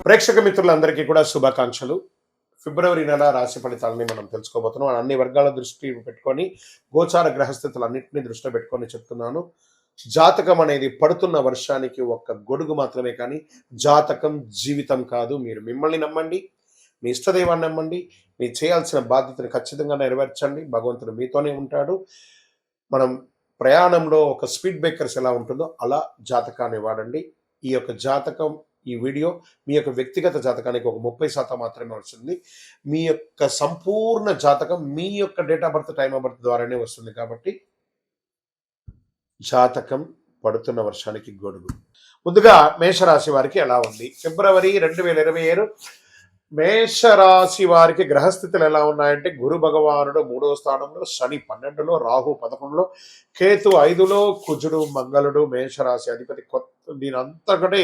ప్రేక్షక మిత్రులందరికీ కూడా శుభాకాంక్షలు. ఫిబ్రవరి నెల రాశి ఫలితాలని మనం తెలుసుకోబోతున్నాం. అన్ని వర్గాల దృష్టి పెట్టుకొని గోచార గ్రహస్థితులన్నింటినీ దృష్టిలో పెట్టుకొని చెప్తున్నాను. జాతకం అనేది పడుతున్న వర్షానికి ఒక్క గొడుగు మాత్రమే, కానీ జాతకం జీవితం కాదు. మీరు మిమ్మల్ని నమ్మండి, మీ ఇష్టదైవాన్ని నమ్మండి, మీరు చేయాల్సిన బాధ్యతను ఖచ్చితంగా నెరవేర్చండి. భగవంతుడు మీతోనే ఉంటాడు. మనం ప్రయాణంలో ఒక స్పీడ్ బ్రేకర్స్ ఎలా ఉంటుందో అలా జాతకాన్ని వాడండి. ఈ యొక్క జాతకం, ఈ వీడియో మీ యొక్క వ్యక్తిగత జాతకానికి ఒక 30% మాత్రమే వస్తుంది. మీ యొక్క సంపూర్ణ జాతకం మీ యొక్క date of birth, time of birth ద్వారానే వస్తుంది. కాబట్టి జాతకం పడుతున్న వర్షానికి గొడుగు. ముందుగా మేషరాశి వారికి ఎలా ఉంది? ఫిబ్రవరి 2027 మేషరాశి వారికి గ్రహస్థితులు ఎలా ఉన్నాయంటే, గురు భగవానుడు 3వ స్థానంలో, శని 12లో, రాహు 11లో, కేతు 5లో, కుజుడు మంగళుడు మేషరాశి అధిపతి. దీని అంతకంటే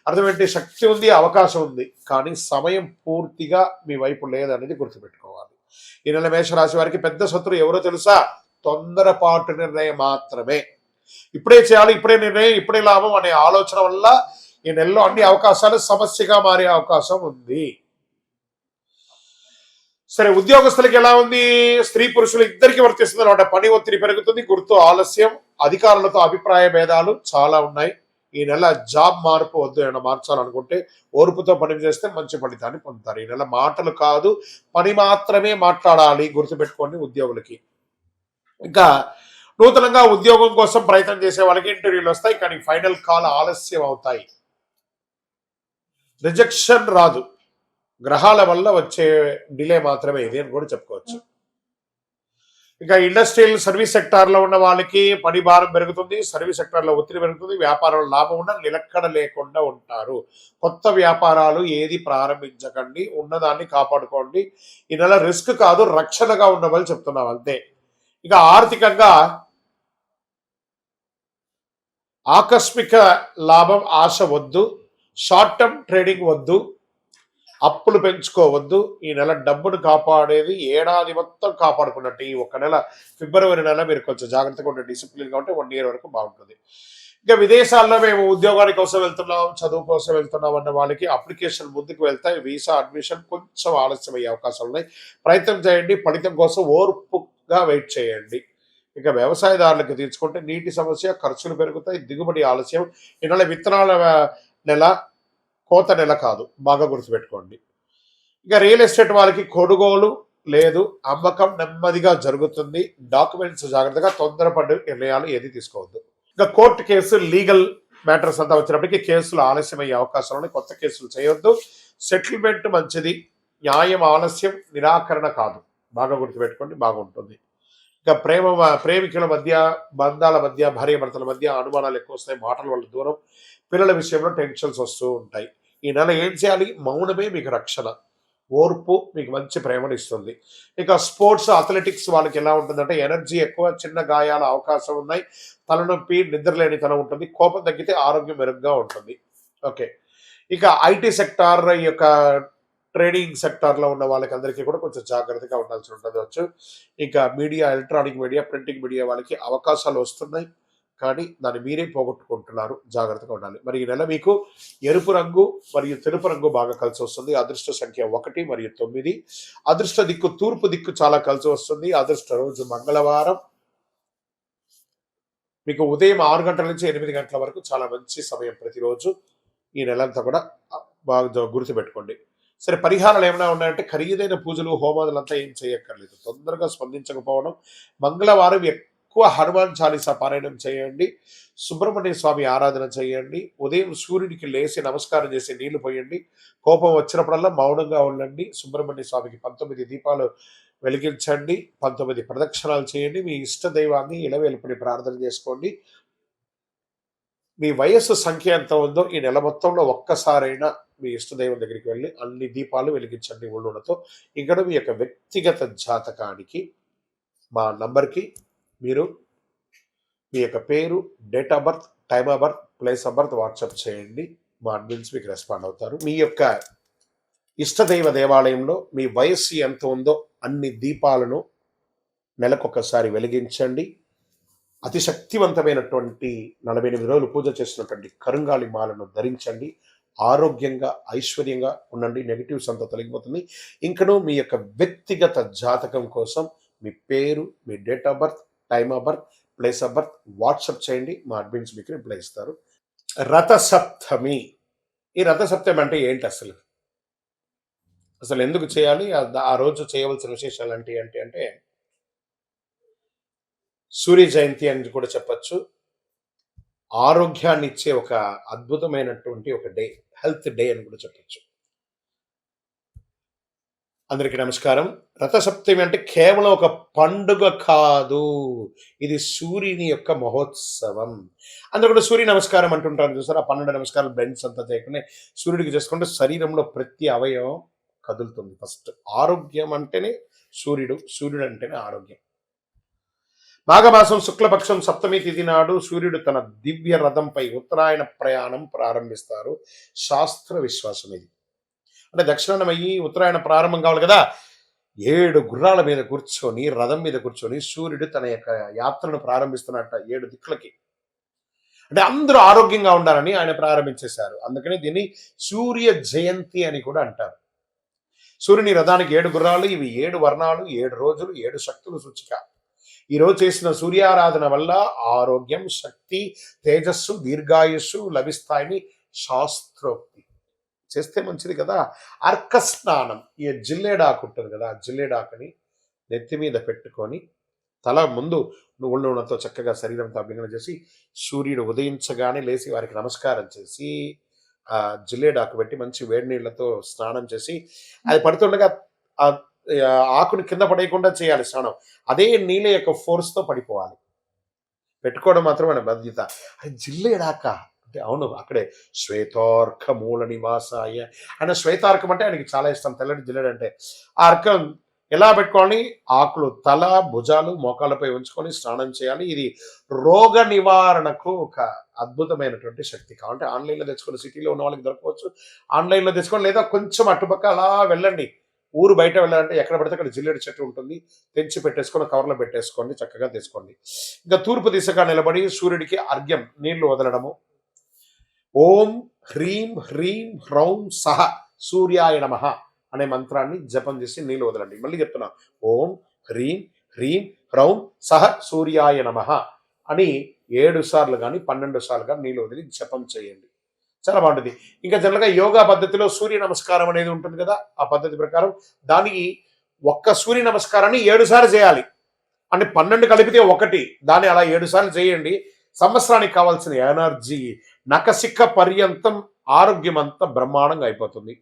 అర్థమేంటి? శక్తి ఉంది, అవకాశం ఉంది, కానీ సమయం పూర్తిగా మీ వైపు లేదనేది గుర్తుపెట్టుకోవాలి. ఈ నెల మేషరాశి వారికి పెద్ద శత్రువు ఎవరో తెలుసా? తొందరపాటు నిర్ణయం మాత్రమే. ఇప్పుడే చేయాలి, ఇప్పుడే నిర్ణయం, ఇప్పుడే లాభం అనే ఆలోచన వల్ల ఈ నెలలో అన్ని అవకాశాలు సమస్యగా మారే అవకాశం ఉంది. సరే, ఉద్యోగస్తులకి ఎలా ఉంది? స్త్రీ పురుషులు ఇద్దరికి వర్తిస్తుంది అనమాట. పని ఒత్తిడి పెరుగుతుంది, గుర్తు ఆలస్యం, అధికారులతో అభిప్రాయ భేదాలు చాలా ఉన్నాయి. ఈ నెల జాబ్ మార్పు వద్దు, ఏమైనా మార్చాలనుకుంటే ఓర్పుతో పని చేస్తే మంచి ఫలితాన్ని పొందుతారు. ఈ నెల మాటలు కాదు, పని మాత్రమే మాట్లాడాలి, గుర్తుపెట్టుకోండి ఉద్యోగులకి. ఇంకా నూతనంగా ఉద్యోగం కోసం ప్రయత్నం చేసే వాళ్ళకి ఇంటర్వ్యూలు వస్తాయి, కానీ ఫైనల్ కాల్ ఆలస్యం అవుతాయి. రిజెక్షన్ రాదు, గ్రహాల వల్ల వచ్చే డిలే మాత్రమే ఇది అని కూడా చెప్పుకోవచ్చు. ఇంకా ఇండస్ట్రియల్ సర్వీస్ సెక్టార్లో ఉన్న వాళ్ళకి పని భారం పెరుగుతుంది, సర్వీస్ సెక్టార్లో ఒత్తిడి పెరుగుతుంది, వ్యాపారంలో లాభం ఉన్న నిలకడ లేకుండా ఉంటారు. కొత్త వ్యాపారాలు ఏది ప్రారంభించకండి, ఉన్నదాన్ని కాపాడుకోండి. ఈ నెల రిస్క్ కాదు, రక్షణగా ఉండమని చెప్తున్నాం అంతే. ఇక ఆర్థికంగా ఆకస్మిక లాభం ఆశ వద్దు, షార్ట్ టర్మ్ ట్రేడింగ్ వద్దు, అప్పులు పెంచుకోవద్దు. ఈ నెల డబ్బును కాపాడేది ఏడాది మొత్తం కాపాడుకున్నట్టు. ఈ ఒక్క నెల ఫిబ్రవరి నెల మీరు కొంచెం జాగ్రత్తగా ఉంటే, డిసిప్లిన్గా ఉంటే 1 year వరకు బాగుంటుంది. ఇంకా విదేశాల్లో మేము ఉద్యోగాల కోసం వెళ్తున్నాం, చదువు కోసం వెళ్తున్నాం అన్న వాళ్ళకి అప్లికేషన్ ముందుకు వెళ్తాయి. వీసా అడ్మిషన్ కొంచెం ఆలస్యం అయ్యే అవకాశాలు ఉన్నాయి. ప్రయత్నం చేయండి, ఫలితం కోసం ఓర్పుగా వెయిట్ చేయండి. ఇక వ్యవసాయదారులకు తీసుకుంటే నీటి సమస్య, ఖర్చులు పెరుగుతాయి, దిగుబడి ఆలస్యం. ఈ నెల విత్తనాల నెల, కోత నెల కాదు, బాగా గుర్తుపెట్టుకోండి. ఇక రియల్ ఎస్టేట్ వాళ్ళకి కొనుగోలు లేదు, అమ్మకం నెమ్మదిగా జరుగుతుంది. డాక్యుమెంట్స్ జాగ్రత్తగా, తొందరపడి నిర్ణయాలు ఏది తీసుకోవద్దు. ఇక కోర్టు కేసు, లీగల్ మ్యాటర్స్ అంతా వచ్చినప్పటికీ కేసులు ఆలస్యం అయ్యే అవకాశాలు ఉన్నాయి. కొత్త కేసులు చేయొద్దు. సెటిల్మెంట్ మంచిది, న్యాయం ఆలస్యం, నిరాకరణ కాదు. బాగా గుర్తుపెట్టుకోండి, బాగుంటుంది. ఇక ప్రేమికుల మధ్య, బంధాల మధ్య, భార్యాభర్తల మధ్య అనుమానాలు ఎక్కువ వస్తాయి, మాటల వల్ల దూరం, పిల్లల విషయంలో టెన్షన్స్ వస్తూ ఉంటాయి. ఈ నెల ఏం చేయాలి? మౌనమే మీకు రక్షణ, ఓర్పు మీకు మంచి ప్రేమను ఇస్తుంది. ఇక స్పోర్ట్స్, అథ్లెటిక్స్ వాళ్ళకి ఎలా ఉంటుందంటే, ఎనర్జీ ఎక్కువ, చిన్న గాయాల అవకాశం ఉన్నాయి, తలనొప్పి, నిద్రలేనితనం ఉంటుంది, కోపం తగ్గితే ఆరోగ్యం మెరుగ్గా ఉంటుంది. ఓకే. ఇక ఐటీ సెక్టార్, ఈ యొక్క ట్రేడింగ్ సెక్టార్లో ఉన్న వాళ్ళకి అందరికీ కూడా కొంచెం జాగ్రత్తగా ఉండాల్సి ఉండవచ్చు. ఇంకా media, electronic media, printing media వాళ్ళకి అవకాశాలు వస్తున్నాయి, కానీ దాన్ని మీరే పోగొట్టుకుంటున్నారు. జాగ్రత్తగా ఉండాలి. మరి ఈ నెల మీకు ఎరుపు రంగు మరియు తెలుపు రంగు బాగా కలిసి వస్తుంది. అదృష్ట సంఖ్య 1 మరియు 9. అదృష్ట దిక్కు తూర్పు దిక్కు చాలా కలిసి వస్తుంది. అదృష్ట రోజు మంగళవారం. మీకు ఉదయం 6 గంటల నుంచి 8 గంటల వరకు చాలా మంచి సమయం ప్రతిరోజు. ఈ నెలంతా కూడా బాగా గుర్తుపెట్టుకోండి. సరే, పరిహారాలు ఏమైనా ఉన్నాయంటే, ఖరీదైన పూజలు, హోమాదులంతా ఏం చేయక్కర్లేదు. తొందరగా స్పందించకపోవడం, మంగళవారం ఎక్కువ హనుమాన్ చాలీసా పారాయణం చేయండి, సుబ్రహ్మణ్య స్వామి ఆరాధన చేయండి, ఉదయం సూర్యుడికి లేచి నమస్కారం చేసి నీళ్లు పోయండి, కోపం వచ్చినప్పుడల్లా మౌనంగా ఉండండి, సుబ్రహ్మణ్య స్వామికి 19 దీపాలు వెలిగించండి, 19 ప్రదక్షిణాలు చేయండి, మీ ఇష్ట దైవాన్ని ఇలవేలుపుని ప్రార్థన చేసుకోండి. మీ వయస్సు సంఖ్య ఎంత ఉందో ఈ నెల మొత్తంలో ఒక్కసారైనా మీ ఇష్టదైవం దగ్గరికి వెళ్ళి అన్ని దీపాలు వెలిగించండి ఒళ్ళునతో. ఇక్కడ మీ యొక్క వ్యక్తిగత జాతకానికి మా నంబర్కి మీరు మీ యొక్క పేరు, date of birth, time of birth, place of birth WhatsApp చేయండి. మా అడ్మిన్స్ మీకు రెస్పాండ్ అవుతారు. మీ యొక్క ఇష్టదైవ దేవాలయంలో మీ వయస్సు ఎంత ఉందో అన్ని దీపాలను నెలకొకసారి వెలిగించండి. అతి శక్తివంతమైనటువంటి 48 రోజులు పూజ చేసినటువంటి కరుంగాలి మాలను ధరించండి. ఆరోగ్యంగా ఐశ్వర్యంగా ఉండండి. నెగిటివ్స్ అంతా తొలగిపోతుంది. ఇంకను మీ యొక్క వ్యక్తిగత జాతకం కోసం మీ పేరు, మీ date of birth, time of birth, place of birth WhatsApp చేయండి. మా అడ్మిన్స్ మీకు రిప్లై ఇస్తారు. రథసప్తమి. ఈ రథసప్తమి అంటే ఏంటి అసలు? అసలు ఎందుకు చేయాలి? ఆ రోజు చేయవలసిన విశేషాలు ఏంటి అంటే సూర్య జయంతి అని కూడా చెప్పచ్చు. ఆరోగ్యాన్ని ఇచ్చే ఒక అద్భుతమైనటువంటి ఒక డే, హెల్త్ డే అని కూడా చెప్పచ్చు. అందరికీ నమస్కారం. రథసప్తమి అంటే కేవలం ఒక పండుగ కాదు, ఇది సూర్యుని యొక్క మహోత్సవం. అందరూ కూడా సూర్య నమస్కారం అంటుంటారు చూసారు. ఆ 12 నమస్కారాలు బెండ్స్ అంతా చేయకుండా సూర్యుడికి చేసుకుంటే శరీరంలో ప్రతి అవయవం కదులుతుంది. ఫస్ట్ ఆరోగ్యం అంటేనే సూర్యుడు, సూర్యుడు అంటేనే ఆరోగ్యం. మాఘమాసం శుక్లపక్షం సప్తమి తిథి నాడు సూర్యుడు తన దివ్య రథంపై ఉత్తరాయణ ప్రయాణం ప్రారంభిస్తారు. శాస్త్ర విశ్వాసం ఇది. అంటే దక్షిణాయనం అయ్యి ఉత్తరాయణ ప్రారంభం కావాలి కదా. 7 గుర్రాల మీద కూర్చొని, రథం మీద కూర్చొని సూర్యుడు తన యొక్క యాత్రను ప్రారంభిస్తున్నట్ట 7 దిక్కులకి. అంటే అందరూ ఆరోగ్యంగా ఉండాలని ఆయన ప్రారంభించేశారు. అందుకని దీన్ని సూర్య జయంతి అని కూడా అంటారు. సూర్యుని రథానికి 7 గుర్రాలు, ఇవి 7 వర్ణాలు, 7 రోజులు, 7 శక్తులు సూచిక. ఈరోజు చేసిన సూర్యారాధన వల్ల ఆరోగ్యం, శక్తి, తేజస్సు, దీర్ఘాయుస్సు లభిస్తాయని శాస్త్రోక్తి. చేస్తే మంచిది కదా. అర్క స్నానం, ఈ జిల్లేడాకు ఉంటుంది కదా, జిల్లేడాకుని నెత్తి మీద పెట్టుకొని తల ముందు నువ్వుల నూనెతో చక్కగా శరీరంతో అభ్యంగన చేసి సూర్యుడు ఉదయించగానే లేచి వారికి నమస్కారం చేసి ఆ జిల్లేడాకు పెట్టి మంచి వేడి నీళ్లతో స్నానం చేసి అది పడుతుండగా ఆ ఆకుని కింద పడేయకుండా చేయాలి స్నానం. అదే నీళ్ళ యొక్క ఫోర్స్తో పడిపోవాలి. పెట్టుకోవడం మాత్రం మన బాధ్యత. అది జిల్లేడాక అంటే అవును, అక్కడే శ్వేతార్క మూల నివాసాయ. ఆయన శ్వేతార్కం అంటే ఆయనకి చాలా ఇష్టం, తెల్లటి జిల్లేడు అంటే. ఆ అర్కం ఎలా పెట్టుకోవాలి? ఆకులు తల, భుజాలు, మోకాళ్ళపై ఉంచుకొని స్నానం చేయాలి. ఇది రోగ నివారణకు ఒక అద్భుతమైనటువంటి శక్తి. కాబట్టి ఆన్లైన్లో తెచ్చుకొని, సిటీలో ఉన్న వాళ్ళకి దొరకవచ్చు, ఆన్లైన్లో తెచ్చుకొని, లేదా కొంచెం అటుపక్క అలా వెళ్ళండి. ఊరు బయట వెళ్ళాలంటే ఎక్కడ పడితే అక్కడ జిల్లేడు చెట్టు ఉంటుంది, తెంచి పెట్టేసుకొని కవర్లో పెట్టేసుకోండి, చక్కగా తీసుకోండి. ఇంకా తూర్పు దిశగా నిలబడి సూర్యుడికి అర్ఘ్యం నీళ్లు వదలడము. ఓం హ్రీం హ్రీం హ్రౌం సహ సూర్యాయ నమః అనే మంత్రాన్ని జపం చేసి నీళ్లు వదలండి. మళ్ళీ చెప్తున్నా, ఓం హ్రీం హ్రీం హ్రౌం సహ సూర్యాయ నమః అని 7 సార్లు కానీ 12 సార్లు కానీ నీళ్లు వదిలి జపం చేయండి. చాలా బాగుంటుంది. ఇంకా జనరల్గా యోగా పద్ధతిలో సూర్య నమస్కారం అనేది ఉంటుంది కదా, ఆ పద్ధతి ప్రకారం దానికి ఒక్క సూర్య నమస్కారాన్ని 7 సార్లు చేయాలి. అంటే 12 కలిపితే 1, దాన్ని అలా 7 సార్లు చేయండి. సంవత్సరానికి కావాల్సిన ఎనర్జీ నకసిక పర్యంతం ఆరోగ్యం అంతా బ్రహ్మాండంగా అయిపోతుంది.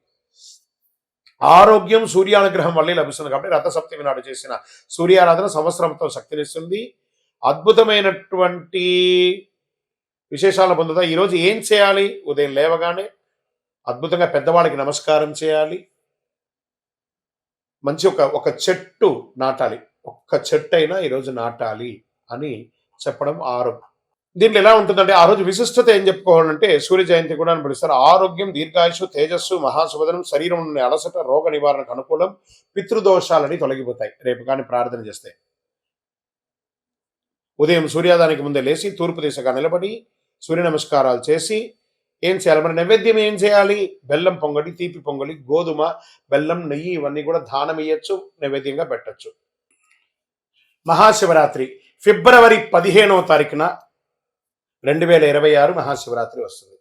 ఆరోగ్యం సూర్యానుగ్రహం వల్లే లభిస్తుంది. కాబట్టి రథసప్తమి నాడు చేసిన సూర్యారాధన సంవత్సరంతో శక్తినిస్తుంది. అద్భుతమైనటువంటి విశేషాలు పొందుతా. ఈరోజు ఏం చేయాలి? ఉదయం లేవగానే అద్భుతంగా పెద్దవాళ్ళకి నమస్కారం చేయాలి. మంచి ఒక చెట్టు నాటాలి. ఒక్క చెట్టు అయినా ఈరోజు నాటాలి అని చెప్పడం ఆరోగ్యం. దీంట్లో ఎలా ఉంటుందంటే ఆ రోజు విశిష్టత ఏం చెప్పుకోవాలంటే సూర్య జయంతి కూడా అని పిలుస్తారు. ఆరోగ్యం, దీర్ఘాయుషు, తేజస్సు, మహాశుభదనం, శరీరం నుండి అలసట, రోగ నివారణకు అనుకూలం, పితృదోషాలని తొలగిపోతాయి రేపు కానీ ప్రార్థన చేస్తే. ఉదయం సూర్యోదయానికి ముందే లేచి తూర్పు దిశగా నిలబడి సూర్య నమస్కారాలు చేసి ఏం చేయాలి? మన నైవేద్యం ఏం చేయాలి? బెల్లం పొంగలి, తీపి పొంగలి, గోధుమ, బెల్లం, నెయ్యి ఇవన్నీ కూడా దానం ఇయ్యచ్చు, నైవేద్యంగా పెట్టచ్చు. మహాశివరాత్రి ఫిబ్రవరి 15వ తారీఖున 2026 మహాశివరాత్రి వస్తుంది.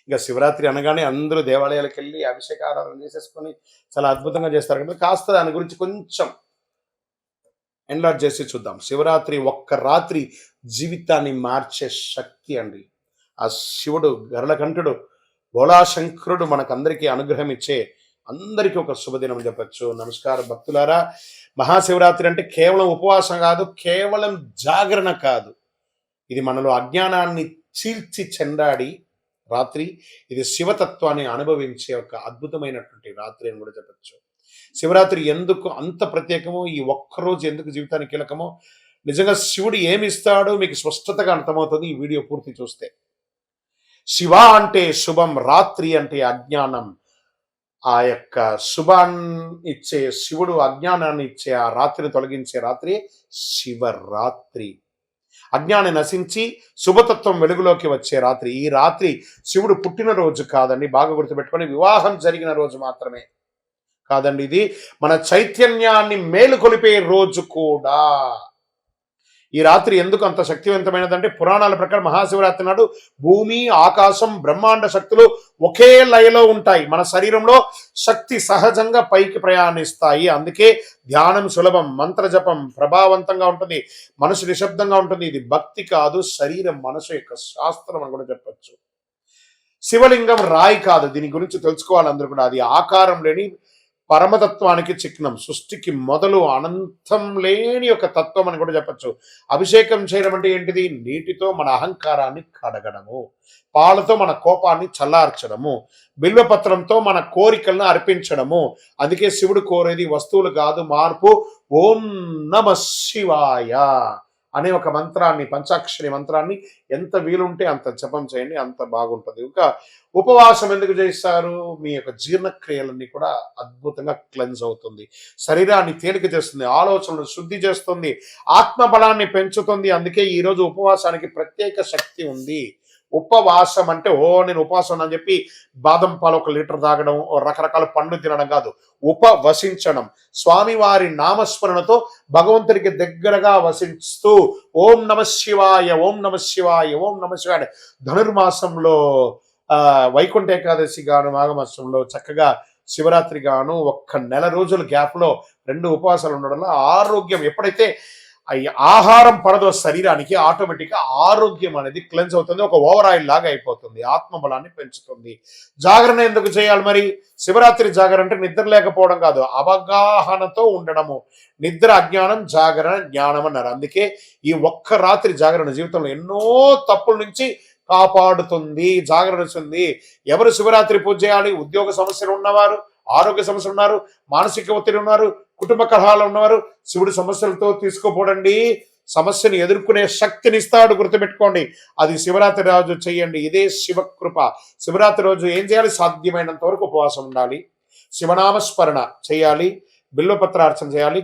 ఇక శివరాత్రి అనగానే అందరూ దేవాలయాలకు వెళ్ళి అభిషేకారాధన చేసేసుకొని చాలా అద్భుతంగా చేస్తారు కదా. కాస్త దాని గురించి కొంచెం ఎన్లార్జ్ చేసి చూద్దాం. శివరాత్రి ఒక్క రాత్రి జీవితాన్ని మార్చే శక్తి అండి. ఆ శివుడు, గరళకంఠుడు, భోళాశంకరుడు మనకందరికీ అనుగ్రహం ఇచ్చే అందరికీ ఒక శుభదినం చెప్పచ్చు. నమస్కారం భక్తులారా. మహాశివరాత్రి అంటే కేవలం ఉపవాసం కాదు, కేవలం జాగరణ కాదు. ఇది మనలో అజ్ఞానాన్ని చీల్చి చెండాడి రాత్రి. ఇది శివతత్వాన్ని అనుభవించే ఒక అద్భుతమైనటువంటి రాత్రి అని కూడా చెప్పచ్చు. శివరాత్రి ఎందుకు అంత ప్రత్యేకమో, ఈ ఒక్కరోజు ఎందుకు జీవితానికి కీలకమో, నిజంగా శివుడు ఏమి ఇస్తాడో మీకు స్పష్టతగా అర్థమవుతుంది ఈ వీడియో పూర్తి చూస్తే. శివ అంటే శుభం, రాత్రి అంటే అజ్ఞానం. ఆ యొక్క శుభాన్ని ఇచ్చే శివుడు అజ్ఞానాన్ని ఇచ్చే ఆ రాత్రిని తొలగించే రాత్రి శివరాత్రి. అజ్ఞాని నశించి శుభతత్వం వెలుగులోకి వచ్చే రాత్రి. ఈ రాత్రి శివుడు పుట్టినరోజు కాదండి, బాగా గుర్తుపెట్టుకొని, వివాహం జరిగిన రోజు మాత్రమే కాదండి, ఇది మన చైతన్యాన్ని మేలుకొలిపే రోజు కూడా. ఈ రాత్రి ఎందుకు అంత శక్తివంతమైనదంటే, పురాణాల ప్రకారం మహాశివరాత్రి నాడు భూమి, ఆకాశం, బ్రహ్మాండ శక్తులు ఒకే లయలో ఉంటాయి. మన శరీరంలో శక్తి సహజంగా పైకి ప్రయాణిస్తాయి. అందుకే ధ్యానం సులభం, మంత్ర జపం ప్రభావవంతంగా ఉంటుంది, మనసు నిశ్శబ్దంగా ఉంటుంది. ఇది భక్తి కాదు, శరీరం మనసు యొక్క శాస్త్రం అని కూడా చెప్పచ్చు. శివలింగం రాయి కాదు, దీని గురించి తెలుసుకోవాలి అందరూ కూడా. అది ఆకారం లేని పరమతత్వానికి చిహ్నం, సృష్టికి మొదలు, అనంతం లేని ఒక తత్వం అని కూడా చెప్పచ్చు. అభిషేకం చేయడం అంటే ఏంటిది? నీటితో మన అహంకారాన్ని కడగడము, పాలతో మన కోపాన్ని చల్లార్చడము, బిల్వపత్రంతో మన కోరికలను అర్పించడము. అందుకే శివుడు కోరేది వస్తువులు కాదు, మార్పు. ఓం నమ శివాయ అనే ఒక మంత్రాన్ని, పంచాక్షరి మంత్రాన్ని ఎంత వీలుంటే అంత జపం చేయండి, అంత బాగుంటుంది. ఇంకా ఉపవాసం ఎందుకు చేస్తారు? మీ యొక్క జీర్ణక్రియలన్నీ కూడా అద్భుతంగా క్లెన్స్ అవుతుంది, శరీరాన్ని తేలిక చేస్తుంది, ఆలోచనలు శుద్ధి చేస్తుంది, ఆత్మబలాన్ని పెంచుతుంది. అందుకే ఈరోజు ఉపవాసానికి ప్రత్యేక శక్తి ఉంది. ఉపవాసం అంటే నేను ఉపవాసం అని చెప్పి బాదం పాలు 1 లీటర్ తాగడం, రకరకాల పండ్లు తినడం కాదు. ఉపవసించడం, స్వామివారి నామస్మరణతో భగవంతుడికి దగ్గరగా వసిస్తూ ఓం నమ శివాయ, ఓం నమ శివాయ, ఓం నమ శివాయ. ధనుర్మాసంలో వైకుంఠ ఏకాదశి గాను, మాఘమాసంలో చక్కగా శివరాత్రి గాను 1 నెల రోజుల గ్యాప్లో 2 ఉపవాసాలు ఉండడం వల్ల ఆరోగ్యం, ఎప్పుడైతే ఆహారం పడదో శరీరానికి, ఆటోమేటిక్గా ఆరోగ్యం అనేది క్లెన్స్ అవుతుంది, ఒక ఓవర్ ఆయిల్ లాగా అయిపోతుంది, ఆత్మబలాన్ని పెంచుతుంది. జాగరణ ఎందుకు చేయాలి మరి? శివరాత్రి జాగరణ అంటే నిద్ర లేకపోవడం కాదు, అవగాహనతో ఉండడము. నిద్ర అజ్ఞానం, జాగరణ జ్ఞానం అన్నారు. అందుకే ఈ ఒక్క రాత్రి జాగరణ జీవితంలో ఎన్నో తప్పుల నుంచి కాపాడుతుంది, జాగరణ ఉంది. ఎవరు శివరాత్రి పూజ చేయాలి? ఉద్యోగ సమస్యలు ఉన్నవారు, ఆరోగ్య సమస్యలు ఉన్నారు, మానసిక ఒత్తిడి ఉన్నారు, కుటుంబ కలహాలు ఉన్నవారు శివుడి సమస్యలతో తీసుకోపోడండి, సమస్యను ఎదుర్కొనే శక్తిని ఇస్తాడు, గుర్తుపెట్టుకోండి. అది శివరాత్రి రోజు చేయండి, ఇదే శివకృప. శివరాత్రి రోజు ఏం చేయాలి? సాధ్యమైనంత వరకు ఉపవాసం ఉండాలి, శివనామస్మరణ చేయాలి, బిల్వపత్రార్చన చేయాలి,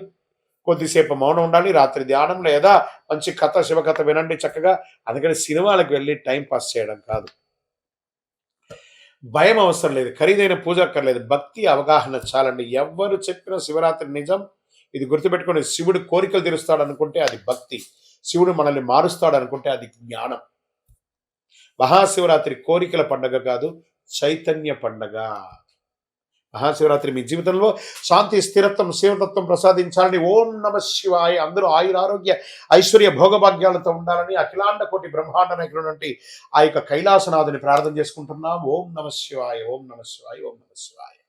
కొద్దిసేపు మౌనం ఉండాలి, రాత్రి ధ్యానం లేదా మంచి కథ, శివకథ వినండి చక్కగా. అందుకని సినిమాలకు వెళ్ళి టైం పాస్ చేయడం కాదు. భయం అవసరం లేదు, ఖరీదైన పూజ అక్కర్లేదు, భక్తి అవగాహన చాలండి. ఎవ్వరు చెప్పిన శివరాత్రి నిజం, ఇది గుర్తుపెట్టుకోండి. శివుడు కోరికలు తీరుస్తాడు అనుకుంటే అది భక్తి, శివుడు మనల్ని మారుస్తాడు అనుకుంటే అది జ్ఞానం. మహాశివరాత్రి కోరికల పండగ కాదు, చైతన్య పండగ. మహాశివరాత్రి మీ జీవితంలో శాంతి, స్థిరత్వం, శివతత్వం ప్రసాదించాలని ఓం నమ శివాయ. అందరూ ఆయురారోగ్య ఐశ్వర్య భోగభాగ్యాలతో ఉండాలని అఖిలాండ కోటి బ్రహ్మాండ నాయకుడు ఆ యొక్క కైలాసనాథుని ప్రార్థన చేసుకుంటున్నాం. ఓం నమ శివాయ, ఓం నమ శివాయ, ఓం నమ శివాయ.